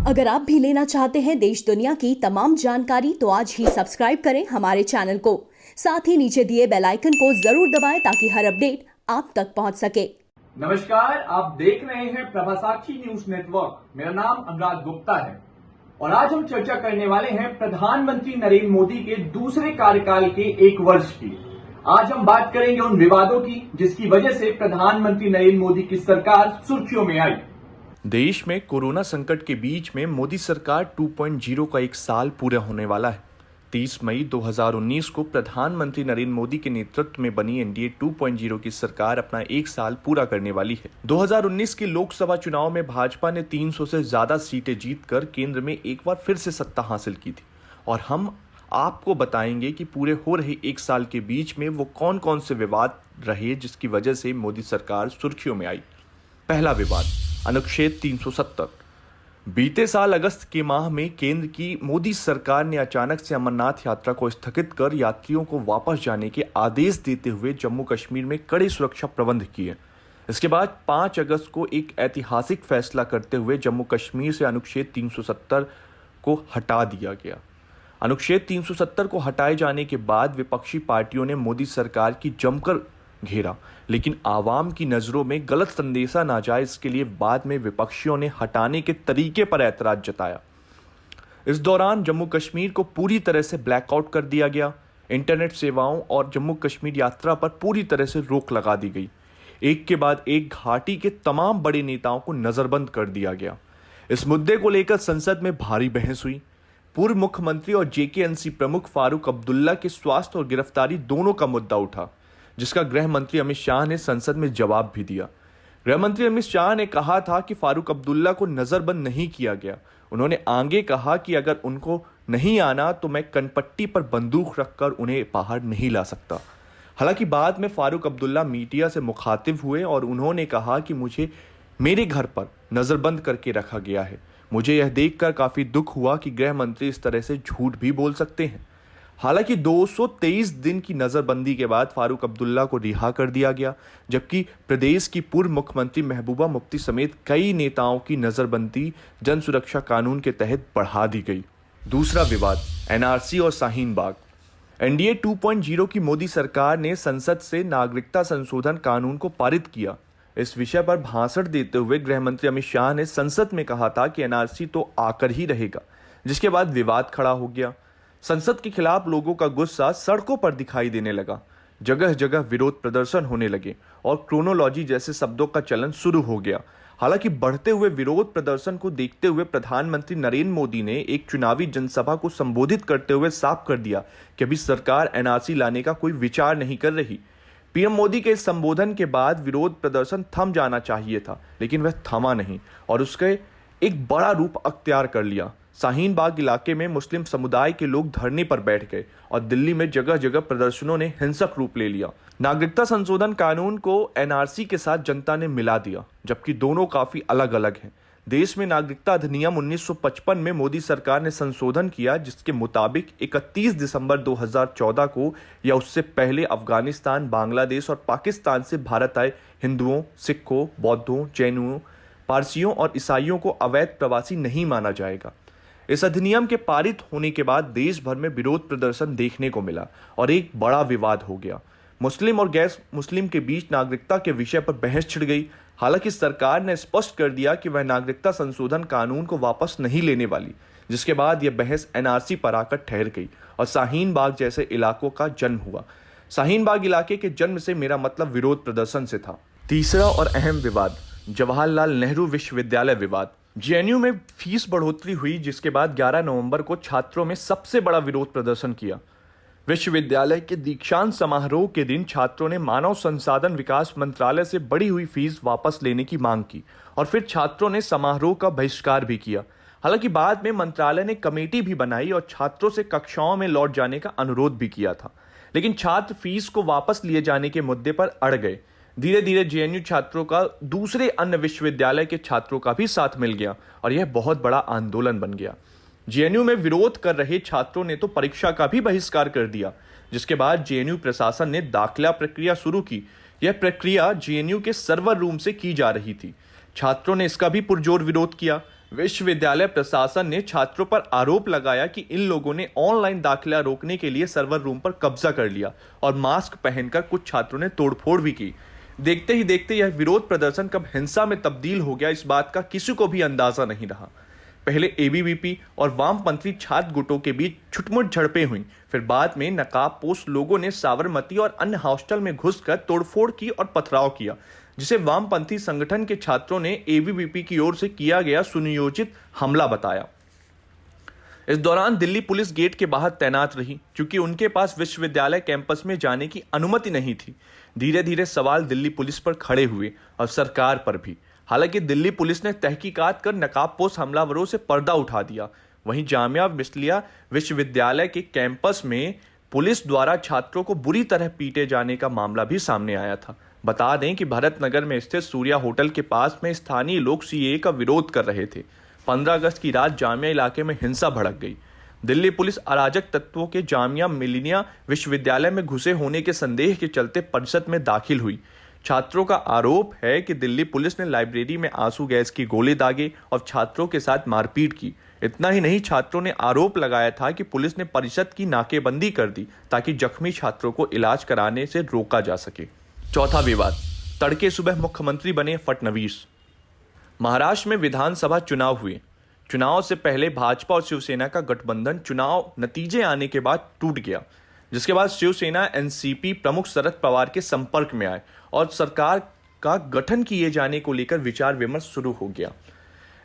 अगर आप भी लेना चाहते हैं देश दुनिया की तमाम जानकारी तो आज ही सब्सक्राइब करें हमारे चैनल को। साथ ही नीचे दिए बेल आइकन को जरूर दबाएं ताकि हर अपडेट आप तक पहुंच सके। नमस्कार, आप देख रहे हैं प्रभासाक्षी न्यूज नेटवर्क। मेरा नाम अनुराग गुप्ता है और आज हम चर्चा करने वाले हैं प्रधानमंत्री नरेंद्र मोदी के दूसरे कार्यकाल के 1 वर्ष की। आज हम बात करेंगे उन विवादों की जिसकी वजह से प्रधानमंत्री नरेंद्र मोदी की सरकार सुर्खियों में आई। देश में कोरोना संकट के बीच में मोदी सरकार 2.0 का 1 साल पूरा होने वाला है। 30 मई 2019 को प्रधानमंत्री नरेंद्र मोदी के नेतृत्व में बनी एनडीए 2.0 की सरकार अपना 1 साल पूरा करने वाली है। 2019 के लोकसभा चुनाव में भाजपा ने 300 से ज्यादा सीटें जीतकर केंद्र में एक बार फिर से सत्ता हासिल की थी और हम आपको बताएंगे कि पूरे हो रहे 1 साल के बीच में वो कौन कौन से विवाद रहे जिसकी वजह से मोदी सरकार सुर्खियों में आई। पहला विवाद, अनुच्छेद 370। बीते साल अगस्त के माह में केंद्र की मोदी सरकार ने अचानक से अमरनाथ यात्रा को स्थगित कर यात्रियों को वापस जाने के आदेश देते हुए जम्मू कश्मीर में कड़े सुरक्षा प्रबंध किए। इसके बाद 5 अगस्त को एक ऐतिहासिक फैसला करते हुए जम्मू कश्मीर से अनुच्छेद 370 को हटा दिया गया। अनुच्छेद 370 को हटाए जाने के बाद विपक्षी पार्टियों ने मोदी सरकार की जमकर घेरा, लेकिन आवाम की नजरों में गलत संदेशा ना जाए इसके लिए बाद में विपक्षियों ने हटाने के तरीके पर ऐतराज जताया। इस दौरान जम्मू कश्मीर को पूरी तरह से ब्लैकआउट कर दिया गया। इंटरनेट सेवाओं और जम्मू कश्मीर यात्रा पर पूरी तरह से रोक लगा दी गई। एक के बाद एक घाटी के तमाम बड़े नेताओं को नजरबंद कर दिया गया। इस मुद्दे को लेकर संसद में भारी बहस हुई। पूर्व मुख्यमंत्री और जेकेएनसी प्रमुख फारूक अब्दुल्ला के स्वास्थ्य और गिरफ्तारी दोनों का मुद्दा उठा, जिसका गृह मंत्री अमित शाह ने संसद में जवाब भी दिया। गृह मंत्री अमित शाह ने कहा था कि फारूक अब्दुल्ला को नजरबंद नहीं किया गया। उन्होंने आगे कहा कि अगर उनको नहीं आना तो मैं कनपट्टी पर बंदूक रखकर उन्हें बाहर नहीं ला सकता। हालांकि बाद में फारूक अब्दुल्ला मीडिया से मुखातिब हुए और उन्होंने कहा कि मुझे मेरे घर पर नजरबंद करके रखा गया है। मुझे यह देखकर काफी दुख हुआ कि गृह मंत्री इस तरह से झूठ भी बोल सकते हैं। हालांकि 223 दिन की नजरबंदी के बाद फारूक अब्दुल्ला को रिहा कर दिया गया, जबकि प्रदेश की पूर्व मुख्यमंत्री महबूबा मुफ्ती समेत कई नेताओं की नजरबंदी जन सुरक्षा कानून के तहत बढ़ा दी गई। दूसरा विवाद, एनआरसी और शाहीन बाग। एनडीए 2.0 की मोदी सरकार ने संसद से नागरिकता संशोधन कानून को पारित किया। इस विषय पर भाषण देते हुए गृह मंत्री अमित शाह ने संसद में कहा था कि एनआरसी तो आकर ही रहेगा, जिसके बाद विवाद खड़ा हो गया। संसद के खिलाफ लोगों का गुस्सा सड़कों पर दिखाई देने लगा। जगह जगह विरोध प्रदर्शन होने लगे और क्रोनोलॉजी जैसे शब्दों का चलन शुरू हो गया। हालांकि बढ़ते हुए विरोध प्रदर्शन को देखते हुए प्रधानमंत्री नरेंद्र मोदी ने एक चुनावी जनसभा को संबोधित करते हुए साफ कर दिया कि अभी सरकार एनआरसी लाने का कोई विचार नहीं कर रही। पीएम मोदी के इस संबोधन के बाद विरोध प्रदर्शन थम जाना चाहिए था, लेकिन वह थमा नहीं और उसके एक बड़ा रूप अख्तियार कर लिया। शाहीन बाग इलाके में मुस्लिम समुदाय के लोग धरने पर बैठ गए और दिल्ली में जगह जगह प्रदर्शनों ने हिंसक रूप ले लिया। नागरिकता संशोधन कानून को एनआरसी के साथ जनता ने मिला दिया, जबकि दोनों काफी अलग अलग हैं। देश में नागरिकता अधिनियम 1955 में मोदी सरकार ने संशोधन किया, जिसके मुताबिक 31 दिसंबर 2014 को या उससे पहले अफगानिस्तान, बांग्लादेश और पाकिस्तान से भारत आए हिंदुओं, सिखों, बौद्धों, जैनों, पारसियों और ईसाइयों को अवैध प्रवासी नहीं माना जाएगा। इस अधिनियम के पारित होने के बाद देश भर में विरोध प्रदर्शन देखने को मिला और एक बड़ा विवाद हो गया। मुस्लिम और गैर मुस्लिम के बीच नागरिकता के विषय पर बहस छिड़ गई। हालांकि सरकार ने स्पष्ट कर दिया कि वह नागरिकता संशोधन कानून को वापस नहीं लेने वाली, जिसके बाद यह बहस एनआरसी पर आकर ठहर गई और शाहीन बाग जैसे इलाकों का जन्म हुआ। शाहीन बाग इलाके के जन्म से मेरा मतलब विरोध प्रदर्शन से था। तीसरा और अहम विवाद, जवाहरलाल नेहरू विश्वविद्यालय विवाद। जेएनयू में फीस बढ़ोतरी हुई, जिसके बाद 11 नवंबर को छात्रों में सबसे बड़ा विरोध प्रदर्शन किया। विश्वविद्यालय के दीक्षांत समारोह के दिन छात्रों ने मानव संसाधन विकास मंत्रालय से बढ़ी हुई फीस वापस लेने की मांग की और फिर छात्रों ने समारोह का बहिष्कार भी किया। हालांकि बाद में मंत्रालय ने कमेटी भी बनाई और छात्रों से कक्षाओं में लौट जाने का अनुरोध भी किया था, लेकिन छात्र फीस को वापस लिए जाने के मुद्दे पर अड़ गए। धीरे धीरे जेएनयू छात्रों का दूसरे अन्य विश्वविद्यालय के छात्रों का भी साथ मिल गया और यह बहुत बड़ा आंदोलन बन गया। जेएनयू में विरोध कर रहे छात्रों ने तो परीक्षा का भी बहिष्कार कर दिया, जिसके बाद जेएनयू प्रशासन ने दाखिला प्रक्रिया शुरू की। यह प्रक्रिया जेएनयू के सर्वर रूम से की जा रही थी, छात्रों ने इसका भी पुरजोर विरोध किया। विश्वविद्यालय प्रशासन ने छात्रों पर आरोप लगाया कि इन लोगों ने ऑनलाइन दाखिला रोकने के लिए सर्वर रूम पर कब्जा कर लिया और मास्क पहनकर कुछ छात्रों ने तोड़फोड़ भी की। देखते ही देखते यह विरोध प्रदर्शन कब हिंसा में तब्दील हो गया, इस बात का किसी को भी अंदाजा नहीं रहा। पहले एबीवीपी और वामपंथी छात्र गुटों के बीच छुटमुट झड़पें हुई, फिर बाद में नकाबपोश लोगों ने साबरमती और अन्य हॉस्टल में घुसकर तोड़फोड़ की और पथराव किया, जिसे वामपंथी संगठन के छात्रों ने एबीवीपी की ओर से किया गया सुनियोजित हमला बताया। इस दौरान दिल्ली पुलिस गेट के बाहर तैनात रही, क्योंकि उनके पास विश्वविद्यालय कैंपस में जाने की अनुमति नहीं थी। धीरे धीरे सवाल दिल्ली पुलिस पर खड़े हुए और सरकार पर भी। हालांकि दिल्ली पुलिस ने तहकीकात कर नकाबपोश हमलावरों से पर्दा उठा दिया। वहीं जामिया मिस्लिया विश्वविद्यालय के कैंपस में पुलिस द्वारा छात्रों को बुरी तरह पीटे जाने का मामला भी सामने आया था। बता दें कि भरत नगर में स्थित सूर्या होटल के पास में स्थानीय लोग सीएए का विरोध कर रहे थे। 15 अगस्त की रात जामिया इलाके में हिंसा भड़क गई। दिल्ली पुलिस अराजक तत्वों के जामिया मिलिनिया विश्वविद्यालय में घुसे होने के संदेह के चलते परिषद में दाखिल हुई। छात्रों का आरोप है कि दिल्ली पुलिस ने लाइब्रेरी में आंसू गैस की गोले दागे और छात्रों के साथ मारपीट की। इतना ही नहीं, छात्रों ने आरोप लगाया था कि पुलिस ने परिषद की नाकेबंदी कर दी ताकि जख्मी छात्रों को इलाज कराने से रोका जा सके। चौथा विवाद, तड़के सुबह मुख्यमंत्री बने फडणवीस। महाराष्ट्र में विधानसभा चुनाव हुए। चुनाव से पहले भाजपा और शिवसेना का गठबंधन चुनाव नतीजे आने के बाद टूट गया, जिसके बाद शिवसेना एनसीपी प्रमुख शरद पवार के संपर्क में आए और सरकार का गठन किए जाने को लेकर विचार विमर्श शुरू हो गया।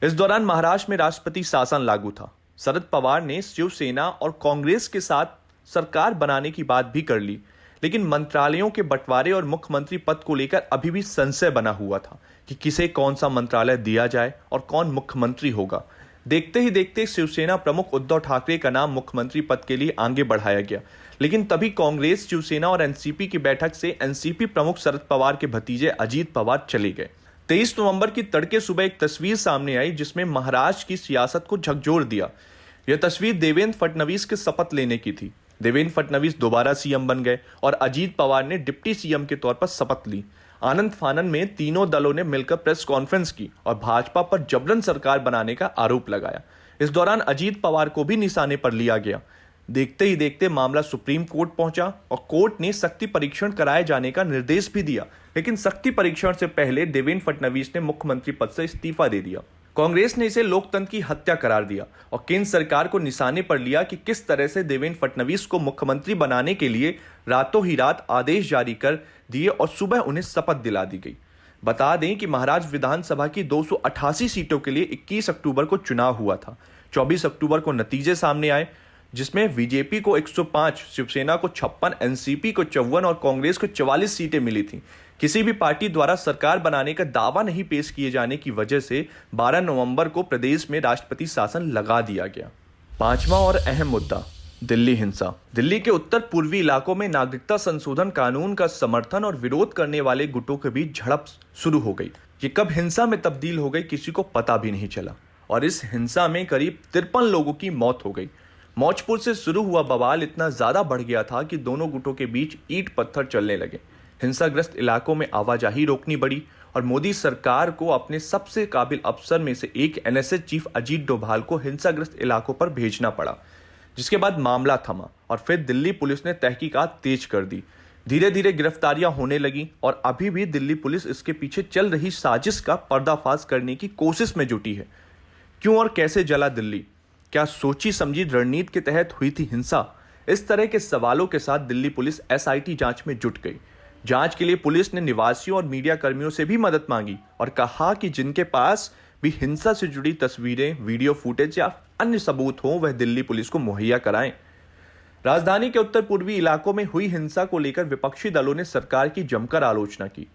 इस दौरान महाराष्ट्र में राष्ट्रपति शासन लागू था। शरद पवार ने शिवसेना और कांग्रेस के साथ सरकार बनाने की बात भी कर ली, लेकिन मंत्रालयों के बंटवारे और मुख्यमंत्री पद को लेकर अभी भी संशय बना हुआ था कि किसे कौन सा मंत्रालय दिया जाए और कौन मुख्यमंत्री होगा। देखते ही देखते शिवसेना प्रमुख उद्धव ठाकरे का नाम मुख्यमंत्री पद के लिए आगे बढ़ाया गया, लेकिन तभी कांग्रेस, शिवसेना और एनसीपी की बैठक से एनसीपी प्रमुख शरद पवार के भतीजे अजीत पवार चले गए। 23 नवंबर की तड़के सुबह एक तस्वीर सामने आई जिसमें महाराष्ट्र की सियासत को झकझोर दिया। यह तस्वीर देवेंद्र फडणवीस के शपथ लेने की थी। देवेंद्र फडणवीस दोबारा सीएम बन गए और अजीत पवार ने डिप्टी सीएम के तौर पर शपथ ली। आनंद फानन में तीनों दलों ने मिलकर प्रेस कॉन्फ्रेंस की और भाजपा पर जबरन सरकार बनाने का आरोप लगाया। इस दौरान अजीत पवार को भी निशाने पर लिया गया। देखते ही देखते मामला सुप्रीम कोर्ट पहुंचा और कोर्ट ने शक्ति परीक्षण कराए जाने का निर्देश भी दिया, लेकिन शक्ति परीक्षण से पहले देवेंद्र फडणवीस ने मुख्यमंत्री पद से इस्तीफा दे दिया। कांग्रेस ने इसे लोकतंत्र की हत्या करार दिया और केंद्र सरकार को निशाने पर लिया कि किस तरह से देवेंद्र फडणवीस को मुख्यमंत्री बनाने के लिए रातों ही रात आदेश जारी कर दिए और सुबह उन्हें शपथ दिला दी गई। बता दें कि महाराष्ट्र विधानसभा की 288 सीटों के लिए 21 अक्टूबर को चुनाव हुआ था। 24 अक्टूबर को नतीजे सामने आए, जिसमें बीजेपी को 105, शिवसेना को 56, एनसीपी को 54 और कांग्रेस को 44 सीटें मिली थी। किसी भी पार्टी द्वारा सरकार बनाने का दावा नहीं पेश किए जाने की वजह से 12 नवंबर को प्रदेश में राष्ट्रपति शासन लगा दिया गया। पांचवा और अहम मुद्दा, दिल्ली हिंसा। दिल्ली के उत्तर पूर्वी इलाकों में नागरिकता संशोधन कानून का समर्थन और विरोध करने वाले गुटों के बीच झड़प शुरू हो गई। ये कब हिंसा में तब्दील हो गई किसी को पता भी नहीं चला और इस हिंसा में करीब 53 लोगों की मौत हो गई। मौजपुर से शुरू हुआ बवाल इतना ज्यादा बढ़ गया था कि दोनों गुटों के बीच ईंट पत्थर चलने लगे। हिंसाग्रस्त इलाकों में आवाजाही रोकनी पड़ी और मोदी सरकार को अपने सबसे काबिल अफसर में से एक एनएसए चीफ अजीत डोभाल को हिंसाग्रस्त इलाकों पर भेजना पड़ा, जिसके बाद मामला थमा और फिर दिल्ली पुलिस ने तहकीकात तेज कर दी। धीरे धीरे गिरफ्तारियां होने लगी और अभी भी दिल्ली पुलिस इसके पीछे चल रही साजिश का पर्दाफाश करने की कोशिश में जुटी है। क्यों और कैसे जला दिल्ली? क्या सोची समझी रणनीति के तहत हुई थी हिंसा? इस तरह के सवालों के साथ दिल्ली पुलिस एसआईटी जांच में जुट गई। जांच के लिए पुलिस ने निवासियों और मीडिया कर्मियों से भी मदद मांगी और कहा कि जिनके पास भी हिंसा से जुड़ी तस्वीरें, वीडियो फुटेज या अन्य सबूत हो वह दिल्ली पुलिस को मुहैया कराएं। राजधानी के उत्तर पूर्वी इलाकों में हुई हिंसा को लेकर विपक्षी दलों ने सरकार की जमकर आलोचना की।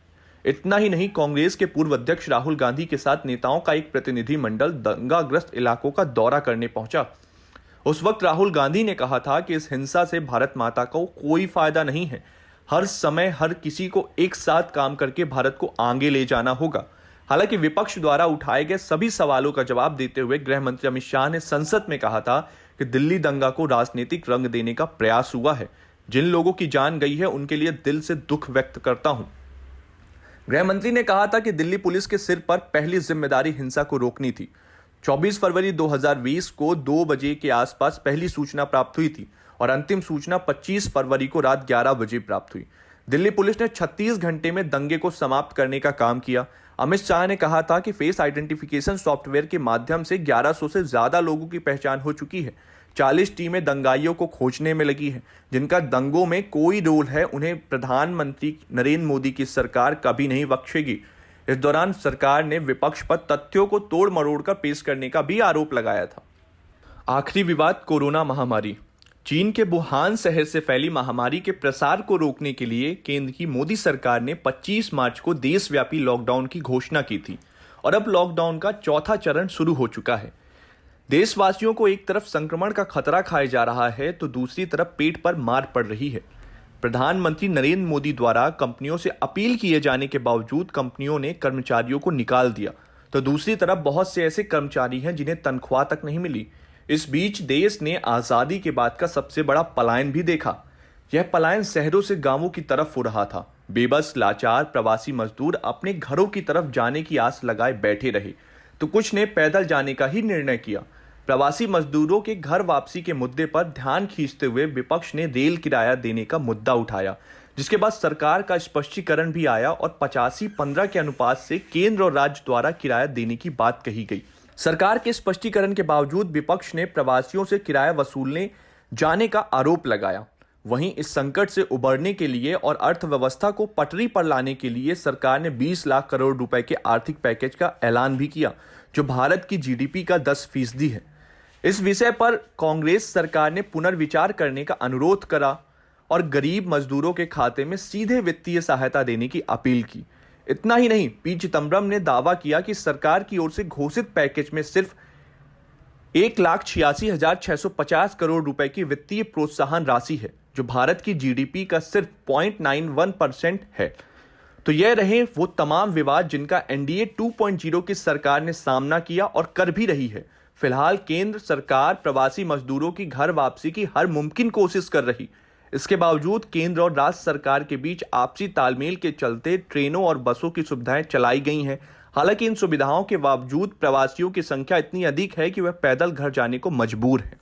इतना ही नहीं, कांग्रेस के पूर्व अध्यक्ष राहुल गांधी के साथ नेताओं का एक प्रतिनिधिमंडल दंगाग्रस्त इलाकों का दौरा करने पहुंचा। उस वक्त राहुल गांधी ने कहा था कि इस हिंसा से भारत माता को कोई फायदा नहीं है। हर समय हर किसी को एक साथ काम करके भारत को आगे ले जाना होगा। हालांकि विपक्ष द्वारा उठाए गए सभी सवालों का जवाब देते हुए गृह मंत्री अमित शाह ने संसद में कहा था कि दिल्ली दंगा को राजनीतिक रंग देने का प्रयास हुआ है। जिन लोगों की जान गई है उनके लिए दिल से दुख व्यक्त करता हूं। गृह मंत्री ने कहा था कि दिल्ली पुलिस के सिर पर पहली जिम्मेदारी हिंसा को रोकनी थी। 24 फरवरी 2020 को 2 बजे के आसपास पहली सूचना प्राप्त हुई थी और अंतिम सूचना 25 फरवरी को रात 11 बजे प्राप्त हुई। दिल्ली पुलिस ने 36 घंटे में दंगे को समाप्त करने का काम किया। अमित शाह ने कहा था कि फेस आइडेंटिफिकेशन सॉफ्टवेयर के माध्यम से 1100 से ज्यादा लोगों की पहचान हो चुकी है। 40 टीमें दंगाइयों को खोजने में लगी है। जिनका दंगों में कोई रोल है, उन्हें प्रधानमंत्री नरेंद्र मोदी की सरकार कभी नहीं बख्शेगी। इस दौरान सरकार ने विपक्ष पर तथ्यों को तोड़ मरोड़ कर पेश करने का भी आरोप लगाया था। आखिरी विवाद, कोरोना महामारी। चीन के वुहान शहर से फैली महामारी के प्रसार को रोकने के लिए केंद्र की मोदी सरकार ने 25 मार्च को देशव्यापी लॉकडाउन की घोषणा की थी और अब लॉकडाउन का चौथा चरण शुरू हो चुका है। देशवासियों को एक तरफ संक्रमण का खतरा खाया जा रहा है तो दूसरी तरफ पेट पर मार पड़ रही है। प्रधानमंत्री नरेंद्र मोदी द्वारा कंपनियों से अपील किए जाने के बावजूद कंपनियों ने कर्मचारियों को निकाल दिया, तो दूसरी तरफ बहुत से ऐसे कर्मचारी हैं जिन्हें तनख्वाह तक नहीं मिली। इस बीच देश ने आजादी के बाद का सबसे बड़ा पलायन भी देखा। यह पलायन शहरों से गांवों की तरफ हो रहा था। बेबस लाचार प्रवासी मजदूर अपने घरों की तरफ जाने की आस लगाए बैठे रहे, तो कुछ ने पैदल जाने का ही निर्णय किया। प्रवासी मजदूरों के घर वापसी के मुद्दे पर ध्यान खींचते हुए विपक्ष ने रेल किराया देने का मुद्दा उठाया, जिसके बाद सरकार का स्पष्टीकरण भी आया और 85-15 के अनुपात से केंद्र और राज्य द्वारा किराया देने की बात कही गई। सरकार के स्पष्टीकरण के बावजूद विपक्ष ने प्रवासियों से किराया वसूलने जाने का आरोप लगाया। वहीं इस संकट से उबरने के लिए और अर्थव्यवस्था को पटरी पर लाने के लिए सरकार ने 20 लाख करोड़ रुपए के आर्थिक पैकेज का ऐलान भी किया, जो भारत की जीडीपी का 10% है। इस विषय पर कांग्रेस सरकार ने पुनर्विचार करने का अनुरोध करा और गरीब मजदूरों के खाते में सीधे वित्तीय सहायता देने की अपील की। इतना ही नहीं, पी चिदम्बरम ने दावा किया कि सरकार की ओर से घोषित पैकेज में सिर्फ 1,86,650 करोड़ रुपए की वित्तीय प्रोत्साहन राशि है, जो भारत की जीडीपी का सिर्फ 0.91% है। तो यह रहे वो तमाम विवाद जिनका एनडीए 2.0 की सरकार ने सामना किया और कर भी रही है। फिलहाल केंद्र सरकार प्रवासी मजदूरों की घर वापसी की हर मुमकिन कोशिश कर रही। इसके बावजूद केंद्र और राज्य सरकार के बीच आपसी तालमेल के चलते ट्रेनों और बसों की सुविधाएं चलाई गई हैं। हालांकि इन सुविधाओं के बावजूद प्रवासियों की संख्या इतनी अधिक है कि वह पैदल घर जाने को मजबूर है।